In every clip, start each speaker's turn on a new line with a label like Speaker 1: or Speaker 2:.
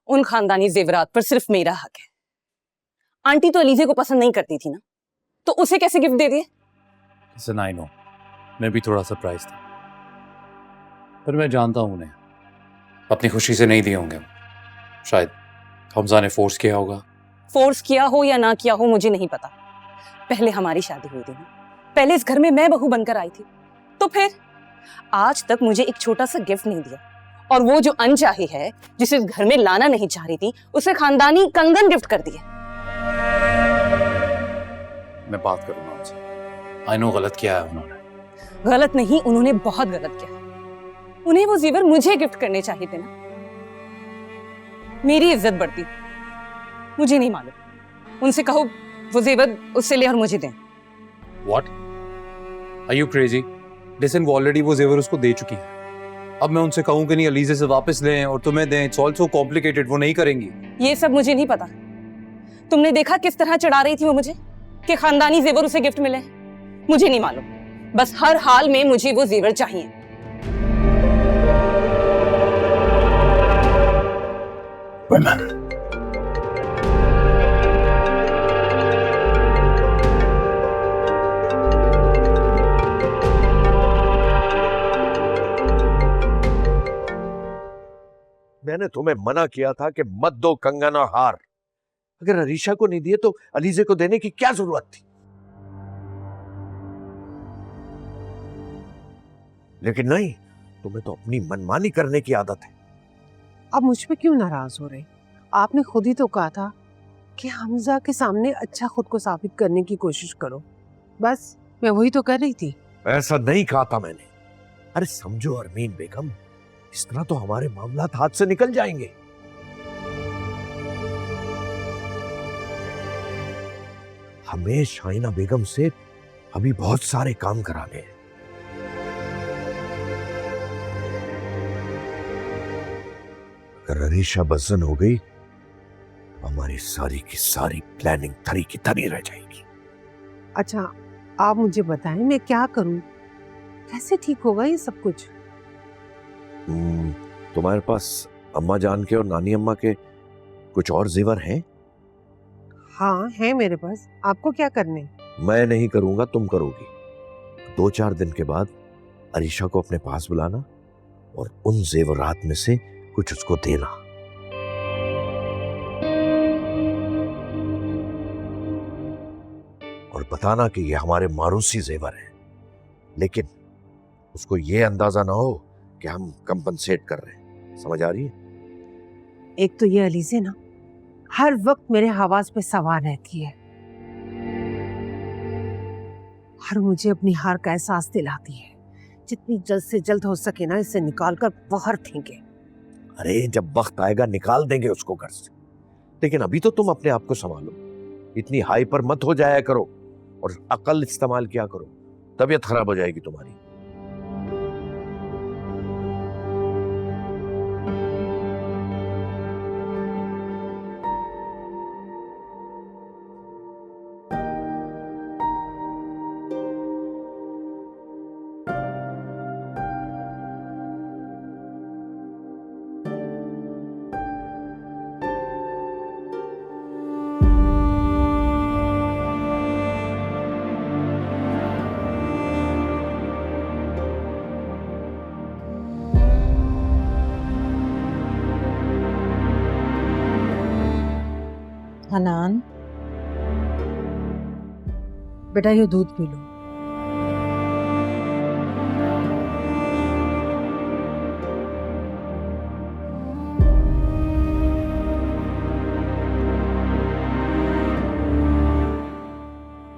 Speaker 1: उन खानदानी जेवरात पर सिर्फ मेरा हक है। आंटी तो अलीजे को पसंद नहीं करती थी ना, तो उसे कैसे गिफ्ट दे दिए?
Speaker 2: Listen, I know, मैं भी थोड़ा सरप्राइज था, पर मैं जानता हूं उन्हें अपनी खुशी से नहीं दिए होंगे। शायद हमजा ने फोर्स किया होगा।
Speaker 1: फोर्स किया हो या ना किया हो मुझे नहीं पता। पहले हमारी शादी हुई थी ना, पहले इस घर में मैं बहू बनकर आई थी, तो फिर आज तक मुझे एक छोटा सा गिफ्ट नहीं दिया। और वो जो अनचाही है, जिसे इस घर में लाना नहीं चाह रही थी, उसे खानदानी कंगन गिफ्ट कर दिए।
Speaker 2: मैं बात करूंगा उनसे। आई नो गलत किया है उन्होंने।
Speaker 1: गलत नहीं, उन्होंने बहुत गलत किया। उन्हें वो जेवर मुझे गिफ्ट करने चाहिए थे ना, मेरी इज्जत बढ़ती। मुझे नहीं मालूम, उनसे कहो वो जेवर उससे ले और मुझे दें।
Speaker 2: What? Are you crazy? Listen, वो ऑलरेडी वो जेवर उसको दे चुकी है। अब मैं उनसे कहूँ कि नहीं अलीजे से वापस लें और तुम्हें दें, इट्स ऑल सो कॉम्प्लिकेटेड, वो नहीं करेंगी।
Speaker 1: ये सब मुझे नहीं पता। तुमने देखा किस तरह चढ़ा रही थी वो मुझे कि खानदानी जेवर उसे गिफ्ट मिले। मुझे नहीं मालूम, बस हर हाल में मुझे वो जेवर चाहिए।
Speaker 2: Women.
Speaker 3: मैंने तुम्हें मना किया था कि मत दो कंगन और हार। अगर अरीशा को नहीं दिए तो अलीजे को देने की क्या जरूरत थी? लेकिन नहीं, तुम्हें तो अपनी मनमानी करने की आदत है।
Speaker 4: अब मुझ पे क्यों नाराज हो रहे? आपने खुद ही तो कहा था कि हमजा के सामने अच्छा खुद को साबित करने की कोशिश करो। बस मैं वही तो कर रही थी।
Speaker 3: ऐसा नहीं कहा था मैंने। अरे समझो अरमीन बेगम, इस तरह तो हमारे मामलात हाथ से निकल जाएंगे। हमें शाइना बेगम से अभी बहुत सारे काम कराने हैं। अगर अरीशा बज़न हो गई, हमारी सारी की सारी प्लानिंग थरी की थरी रह जाएगी।
Speaker 4: अच्छा, आप मुझे बताएं मैं क्या करूं? कैसे ठीक होगा ये सब कुछ?
Speaker 3: तुम्हारे पास अम्मा जान के और नानी अम्मा के कुछ और जेवर हैं?
Speaker 4: हाँ है मेरे पास। आपको क्या करने?
Speaker 3: मैं नहीं करूंगा, तुम करोगी। 2-4 दिन के बाद अरीशा को अपने पास बुलाना और उन जेवरात में से कुछ उसको देना। और बताना कि ये हमारे मारूसी जेवर हैं, लेकिन उसको ये अंदाजा ना हो कि हम कंपनसेट कर रहे हैं। समझ आ रही है?
Speaker 4: एक तो ये अलीजे ना हर वक्त मेरे हवास पे सवार रहती है और मुझे अपनी हार का एहसास दिलाती है। जितनी जल्द से जल्द हो सके ना इसे निकाल कर बाहर फेंके।
Speaker 3: अरे जब वक्त आएगा निकाल देंगे उसको घर से, लेकिन अभी तो तुम अपने आप को संभालो। इतनी हाइपर मत हो जाया करो और अकल इस्तेमाल किया करो, तबीयत खराब हो जाएगी तुम्हारी।
Speaker 5: हनान, बेटा ये दूध पी लो।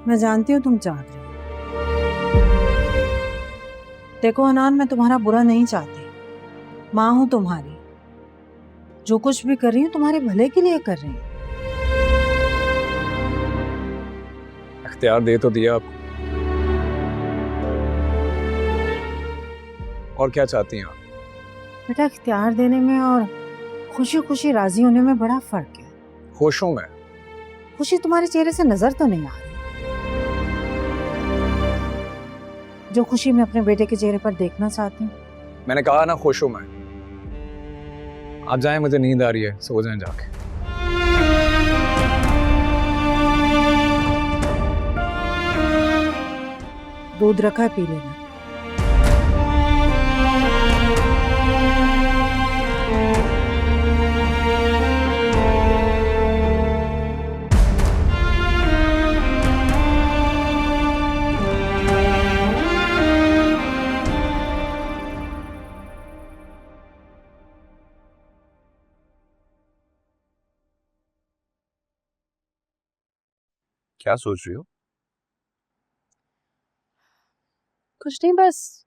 Speaker 5: मैं जानती हूँ तुम चाह रही हो। देखो हनान, मैं तुम्हारा बुरा नहीं चाहती। माँ हूँ तुम्हारी, जो कुछ भी कर रही हूँ तुम्हारे भले के लिए कर रही हूँ।
Speaker 6: इख्तियार दे तो दिया आपको, और क्या चाहती हैं आप?
Speaker 5: बेटा इख्तियार देने में और खुशी खुशी राजी होने में बड़ा फर्क है।
Speaker 6: खुश हूं मैं।
Speaker 5: खुशी तुम्हारे चेहरे से नजर तो नहीं आ रही। जो खुशी मैं अपने बेटे के चेहरे पर देखना चाहती हूँ।
Speaker 6: मैंने कहा ना खुश हूं मैं। आप जाएं, मुझे नींद आ रही है, सो जाएं जाके।
Speaker 5: दूध रखा है, पी लेना।
Speaker 3: क्या सोच रही हो?
Speaker 7: कुछ नहीं, बस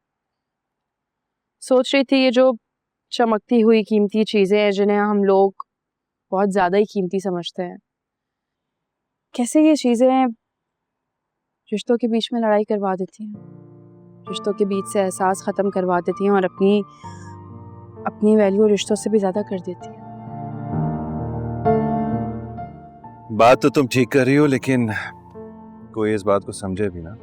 Speaker 7: सोच रही थी ये जो चमकती हुई कीमती चीजें हैं जिन्हें हम लोग बहुत ज्यादा ही कीमती समझते हैं, कैसे ये चीजें रिश्तों के बीच में लड़ाई करवा देती हैं, रिश्तों के बीच से एहसास खत्म करवा देती हैं और अपनी वैल्यू रिश्तों से भी ज्यादा कर देती हैं।
Speaker 8: बात तो तुम ठीक कर रही हो, लेकिन कोई इस बात को समझे भी ना।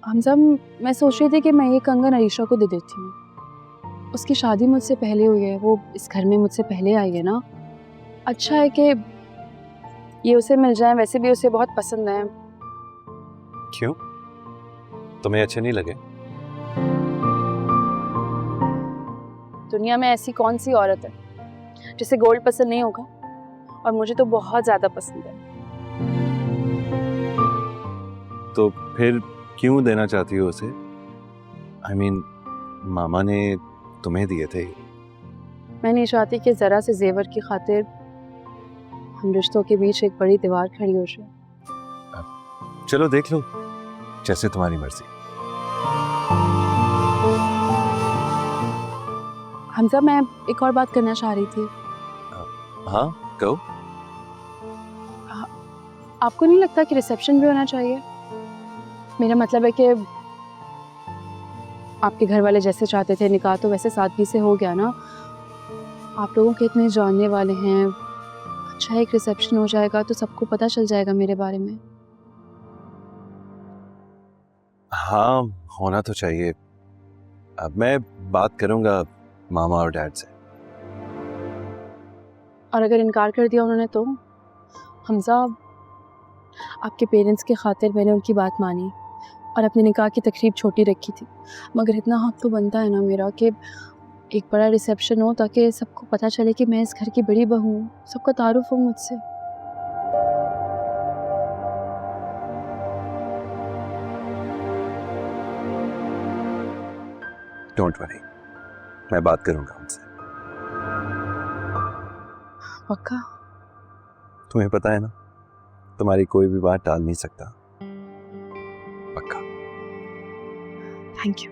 Speaker 7: हमजा, मैं सोच रही थी कि मैं ये कंगन अरीशा को दे देती हूँ। उसकी शादी मुझसे पहले हुई है, वो इस घर में मुझसे पहले आई है ना। अच्छा है कि ये उसे मिल जाए, वैसे भी उसे बहुत पसंद है।
Speaker 8: क्यों? तुम्हें अच्छे नहीं लगे?
Speaker 7: दुनिया में ऐसी कौन सी औरत है जिसे गोल्ड पसंद नहीं होगा, और मुझे तो बहुत ज्यादा पसंद है।
Speaker 8: तो फिर क्यों देना चाहती हो उसे? I mean, मामा ने तुम्हें दिए थे।
Speaker 7: मैं नहीं चाहती कि जरा से जेवर की खातिर हम रिश्तों के बीच एक बड़ी दीवार खड़ी हो जाए।
Speaker 8: चलो देख लो, जैसे तुम्हारी मर्जी।
Speaker 7: हमजा, मैं एक और बात करना चाह रही थी।
Speaker 8: हाँ, कहो।
Speaker 7: आपको नहीं लगता कि रिसेप्शन भी होना चाहिए? मेरा मतलब है कि आपके घर वाले जैसे चाहते थे निकाह, तो वैसे सादगी से हो गया ना। आप लोगों के इतने जानने वाले हैं, अच्छा एक रिसेप्शन हो जाएगा तो सबको पता चल जाएगा मेरे बारे में।
Speaker 8: हाँ, होना तो चाहिए। अब मैं बात करूंगा मामा और डैड से।
Speaker 7: और अगर इनकार कर दिया उन्होंने तो? हमजा, आपके पेरेंट्स के खातिर मैंने उनकी बात मानी और अपने निकाह की तकरीब छोटी रखी थी, मगर इतना हक तो बनता है ना मेरा कि एक बड़ा रिसेप्शन हो ताकि सबको पता चले कि मैं इस घर की बड़ी बहू हूँ, सबका तारुफ हो मुझसे।
Speaker 8: डोंट वरी, मैं बात करूंगा उनसे।
Speaker 7: पक्का?
Speaker 8: तुम्हें पता है ना, तुम्हारी कोई भी बात टाल नहीं सकता। पक्का।
Speaker 7: Thank you.